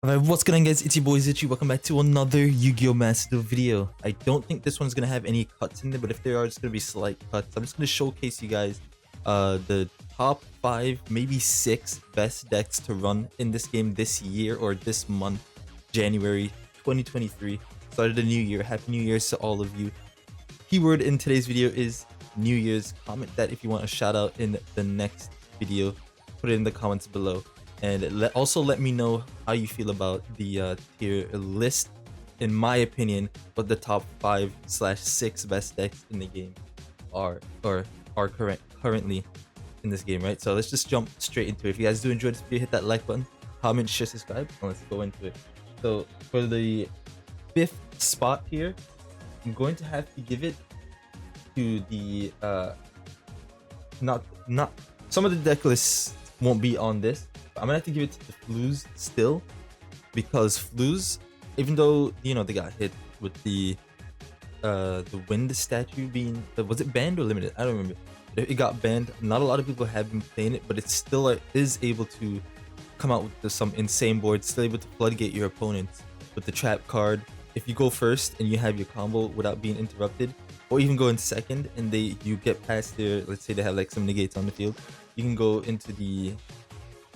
Alright, what's going on guys, it's your boy Zichi, welcome back to another Yu-Gi-Oh! Master video. I don't think this one's gonna have any cuts in there, but if there are, it's gonna be slight cuts. I'm just gonna showcase you guys the top 5, maybe 6 best decks to run in this game this year or this month, January 2023. Started a new year, happy new year's to all of you. Keyword in today's video is New Year's. Comment that if you want a shout out in the next video, put it in the comments below. And also let me know how you feel about the tier list. In my opinion, what the top 5/6 best decks in the game are currently in this game, right? So let's just jump straight into it. If you guys do enjoy this video, hit that like button, comment, share, subscribe, and let's go into it. So for the 5th spot here, I'm going to have to give it to the not some of the deck lists won't be on this. I'm gonna have to give it to the Flues still, because Flues, even though they got hit with the wind statue being, was it banned or limited? I don't remember. It got banned. Not a lot of people have been playing it, but it still is able to come out with some insane boards, still able to floodgate your opponents with the trap card. If you go first and you have your combo without being interrupted, or even go in second and you get past their, let's say they have like some negates on the field, you can go into the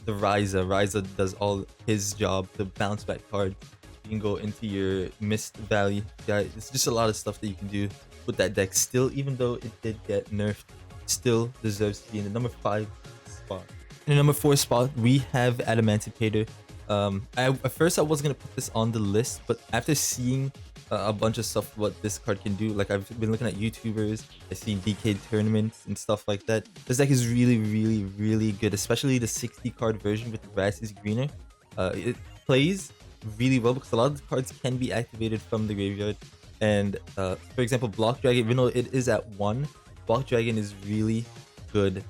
Ryza. Ryza does all his job, the bounce back card. You can go into your Mist Valley. Yeah, it's just a lot of stuff that you can do with that deck still, even though it did get nerfed, still deserves to be in the number 5 spot. In the number 4 spot, we have Adamantipator. At first I was gonna put this on the list, but after seeing a bunch of stuff what this card can do, like I've been looking at YouTubers, I've seen DK tournaments and stuff like that. This deck is really good, especially the 60 card version with the grass is greener. It plays really well because a lot of the cards can be activated from the graveyard. And for example, Block Dragon, even though it is at 1, Block Dragon is really good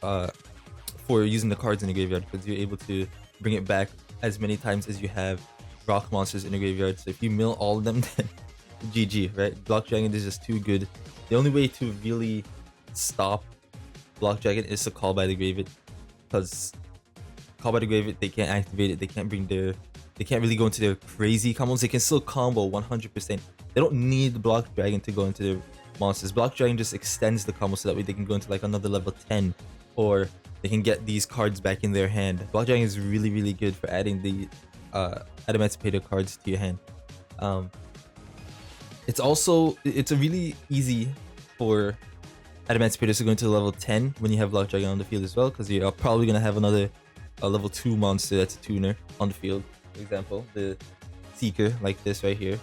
for using the cards in the graveyard, because you're able to bring it back as many times as you have rock monsters in the graveyard. So if you mill all of them, then GG, right? Block Dragon is just too good. The only way to really stop Block Dragon is to call by the graveyard, because call by the graveyard, they can't activate it, they can't really go into their crazy combos. They can still combo 100%. They don't need Block Dragon to go into their monsters. Block Dragon just extends the combo so that way they can go into like another level 10, or they can get these cards back in their hand. Block Dragon is really good for adding the Adamantipator cards to your hand. It's a really easy for Adamantipator to go into level 10 when you have Block Dragon on the field as well, because you're probably gonna have another level 2 monster that's a tuner on the field. For example, the Seeker, like this right here.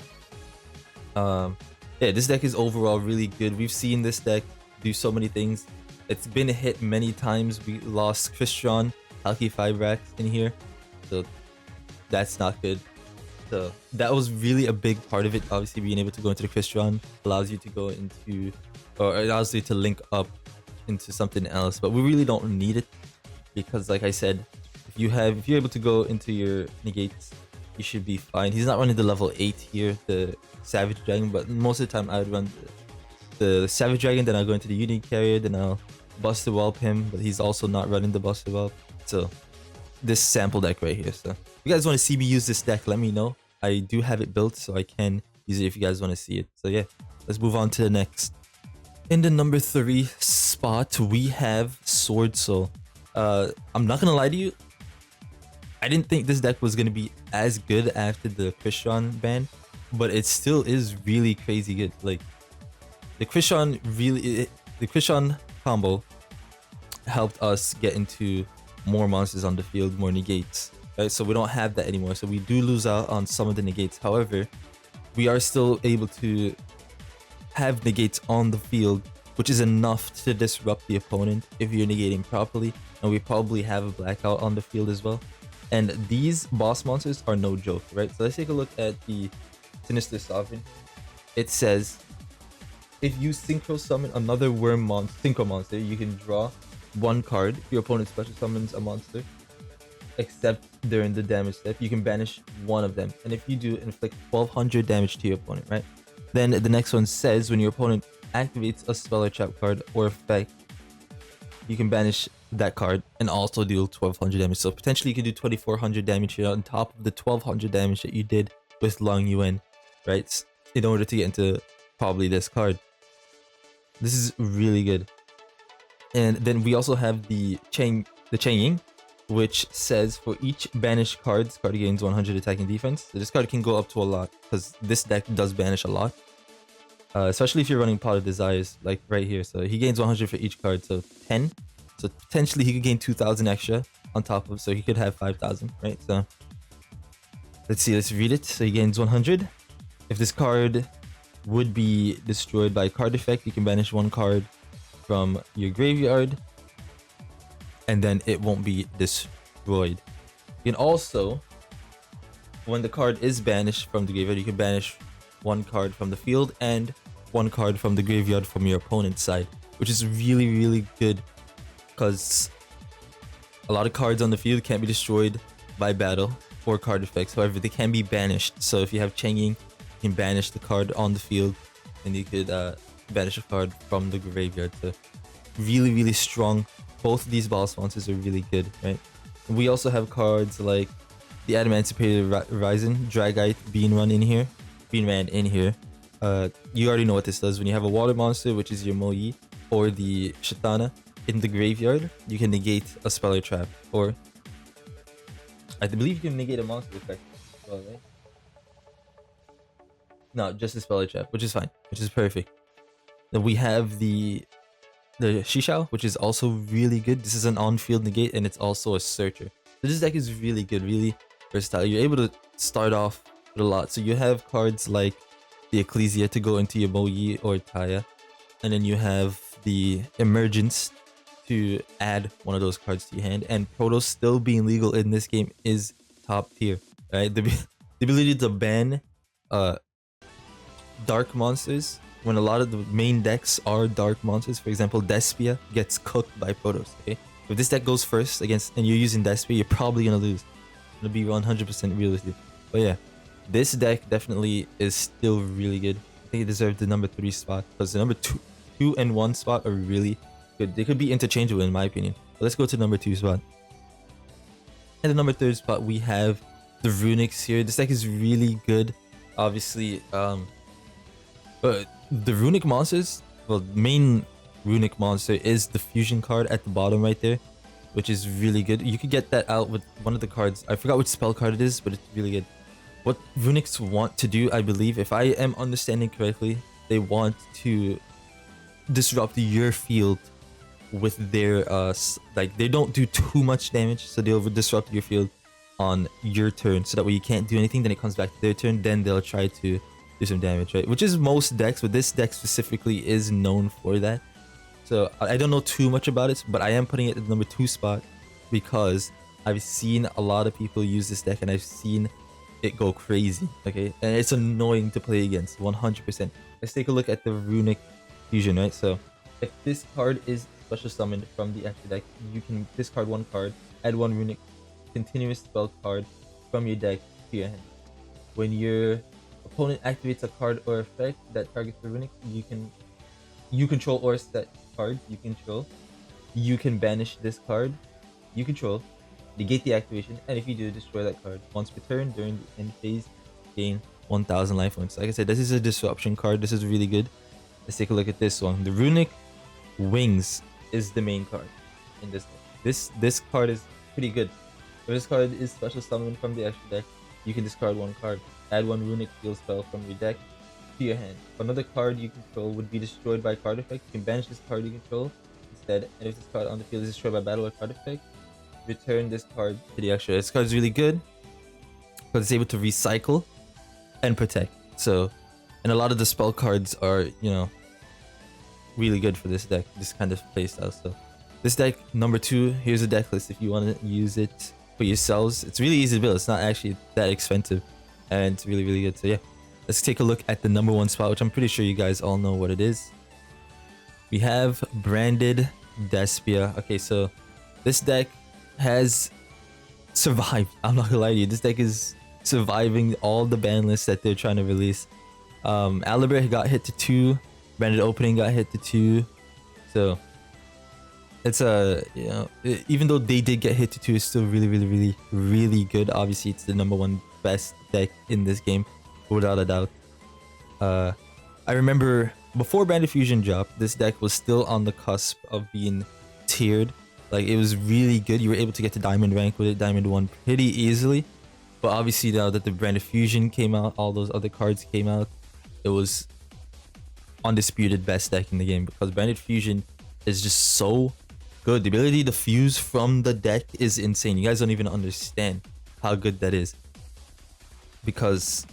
Yeah, this deck is overall really good. We've seen this deck do so many things. It's been hit many times. We lost Christian, Halki 5 racks in here, so that's not good. So that was really a big part of it. Obviously, being able to go into the Christian allows you to go into, or it allows you to link up into something else. But we really don't need it, because like I said, if you're able to go into your negates, you should be fine. He's not running the level 8 here, the Savage Dragon, but most of the time I would run the Savage Dragon, then I'll go into the Unique Carrier, then I'll Buster Whelp him, but he's also not running the Buster Whelp. So this sample deck right here. So if you guys want to see me use this deck, let me know. I do have it built, so I can use it if you guys want to see it. So yeah, let's move on to the next. In the number 3 spot, we have Sword Soul. I'm not gonna lie to you, I didn't think this deck was gonna be as good after the Christian ban, but it still is really crazy good. Like the Christian combo helped us get into more monsters on the field, more negates, right? So we don't have that anymore, so we do lose out on some of the negates. However, we are still able to have negates on the field, which is enough to disrupt the opponent if you're negating properly. And we probably have a blackout on the field as well. And these boss monsters are no joke, right? So let's take a look at the Sinister Sovereign. It says, if you synchro summon another synchro monster, you can draw 1 card. If your opponent special summons a monster, except during the damage step, you can banish 1 of them. And if you do, inflict 1200 damage to your opponent, right? Then the next one says, when your opponent activates a spell or trap card or effect, you can banish that card and also deal 1200 damage. So potentially you can do 2400 damage here on top of the 1200 damage that you did with Long Yuan, right? In order to get into probably this card. This is really good. And then we also have the Chang Ying, which says for each banished card, this card gains 100 attacking defense. So this card can go up to a lot because this deck does banish a lot. Especially if you're running Pot of Desires, like right here. So he gains 100 for each card, so 10. So potentially he could gain 2,000 extra on top of, so he could have 5,000, right? So let's see, let's read it. So he gains 100. If this card would be destroyed by a card effect, you can banish one card from your graveyard, and then it won't be destroyed. You can also, when the card is banished from the graveyard, you can banish one card from the field and one card from the graveyard from your opponent's side, which is really, really good because a lot of cards on the field can't be destroyed by battle or card effects. However, they can be banished. So if you have Chang Ying, you can banish the card on the field and you could banish a card from the graveyard. So really, really strong. Both of these ball sponsors are really good, right? And we also have cards like the Emancipated Horizon, Dragite, Beanran in here. You already know what this does. When you have a water monster, which is your Moyi, or the Shatana in the graveyard, you can negate a spell or trap. Or I believe you can negate a monster effect as well, right? No, just a spell or trap, which is fine, which is perfect. Then we have the Shishao, which is also really good. This is an on-field negate, and it's also a searcher. So this deck is really good, really versatile. You're able to start off with a lot. So you have cards like the Ecclesia to go into your Moyi or Taya, and then you have the Emergence to add one of those cards to your hand. And Proto still being legal in this game is top tier, right? The ability to ban dark monsters when a lot of the main decks are dark monsters. For example, Despia gets cooked by Protos. Okay, if this deck goes first against and you're using Despia, you're probably gonna lose. I'm gonna be 100% real with you. But yeah, this deck definitely is still really good. I think it deserved the number 3 spot because the number 2 and 1 spot are really good. They could be interchangeable in my opinion. But let's go to number 2 spot. And the number 3 spot, we have the Runics here. This deck is really good. Obviously, the Runic monsters, well, main Runic monster is the fusion card at the bottom right there, which is really good. You could get that out with one of the cards. I forgot which spell card it is, but it's really good. What Runics want to do, I believe, if I am understanding correctly, they want to disrupt your field with their like they don't do too much damage, so they'll disrupt your field on your turn, so that way you can't do anything. Then it comes back to their turn, then they'll try to do some damage, right? Which is most decks, but this deck specifically is known for that. So I don't know too much about it, but I am putting it at the number 2 spot because I've seen a lot of people use this deck and I've seen it go crazy, okay? And it's annoying to play against, 100%. Let's take a look at the Runic Fusion, right? So if this card is special summoned from the extra deck, you can discard one card, add one Runic continuous spell card from your deck to your hand. When your opponent activates a card or effect that targets the Runic, you control or set card you control. You can banish this card you control, negate the activation, and if you do, destroy that card. Once per turn during the end phase, gain 1,000 life points. Like I said, this is a disruption card. This is really good. Let's take a look at this one. The Runic Wings is the main card in this deck. This card is pretty good. If this card is special summoned from the extra deck, you can discard one card, add one Runic field spell from your deck to your hand. Another card you control would be destroyed by card effect. You can banish this card you control instead, and if this card on the field is destroyed by battle or card effect, return this card to the extra. This card is really good because it's able to recycle and protect. So, and a lot of the spell cards are, you know, really good for this deck, this kind of playstyle. So this deck, number 2, here's a deck list if you want to use it for yourselves. It's really easy to build. It's not actually that expensive, and it's really, really good. So yeah, let's take a look at the number 1 spot, which I'm pretty sure you guys all know what it is. We have Branded Despia. Okay, so this deck has survived. I'm not gonna lie to you, this deck is surviving all the ban lists that they're trying to release. Aliber got hit to 2, Branded Opening got hit to 2, so It's you know, even though they did get hit to 2, it's still really good. Obviously, it's the #1 best deck in this game, without a doubt. I remember before Bandit Fusion dropped, this deck was still on the cusp of being tiered. Like, it was really good. You were able to get to Diamond rank with it, Diamond 1 pretty easily. But obviously now that the Bandit Fusion came out, all those other cards came out, it was undisputed best deck in the game because Bandit Fusion is just so good. The ability to fuse from the deck is insane. You guys don't even understand how good that is, because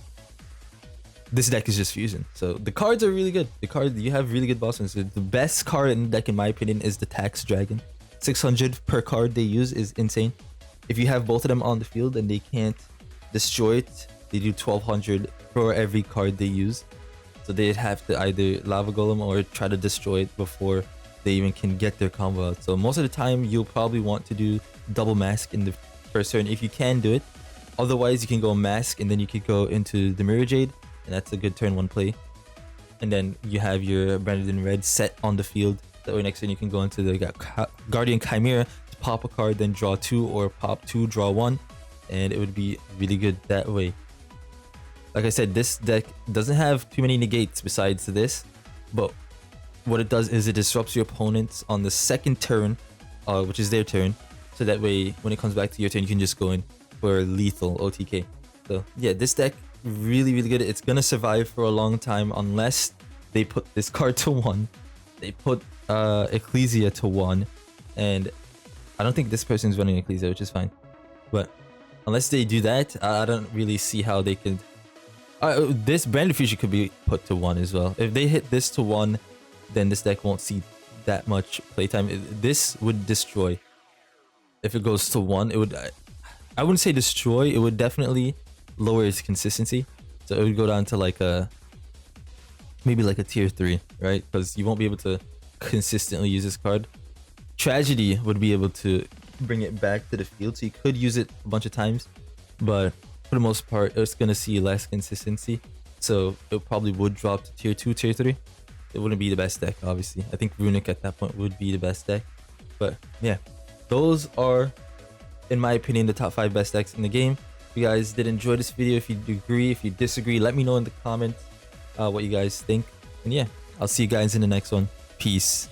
this deck is just fusion. So the cards are really good. You have really good boss runs. The best card in the deck, in my opinion, is the Tax Dragon. 600 per card they use is insane. If you have both of them on the field and they can't destroy it, they do 1200 for every card they use. So they'd have to either Lava Golem or try to destroy it before they even can get their combo out. So most of the time, you'll probably want to do double mask in the first turn if you can do it. Otherwise, you can go mask and then you could go into the Mirror Jade, and that's a good turn 1 play. And then you have your Branded in Red set on the field. That way next turn you can go into the Guardian Chimera to pop a card, then draw 2, or pop 2, draw 1. And it would be really good that way. Like I said, this deck doesn't have too many negates besides this, but what it does is it disrupts your opponents on the second turn, which is their turn. So that way, when it comes back to your turn, you can just go in for lethal OTK. So yeah, this deck really good. It's gonna survive for a long time unless they put this card to 1. They put Ecclesia to 1, and I don't think this person's running Ecclesia, which is fine. But unless they do that, I don't really see how they could. This Branded Fusion could be put to 1 as well. If they hit this to 1, then this deck won't see that much playtime. This would destroy. If it goes to 1, it would. I wouldn't say destroy. It would definitely lower its consistency. So it would go down to like maybe like a tier 3, right? Because you won't be able to consistently use this card. Tragedy would be able to bring it back to the field, so you could use it a bunch of times, but for the most part, it's gonna see less consistency. So it probably would drop to tier 2, tier 3. It wouldn't be the best deck, obviously. I think Runic at that point would be the best deck. But yeah, those are, in my opinion, the top 5 best decks in the game. If you guys did enjoy this video, if you agree, if you disagree, let me know in the comments what you guys think. And yeah, I'll see you guys in the next one. Peace.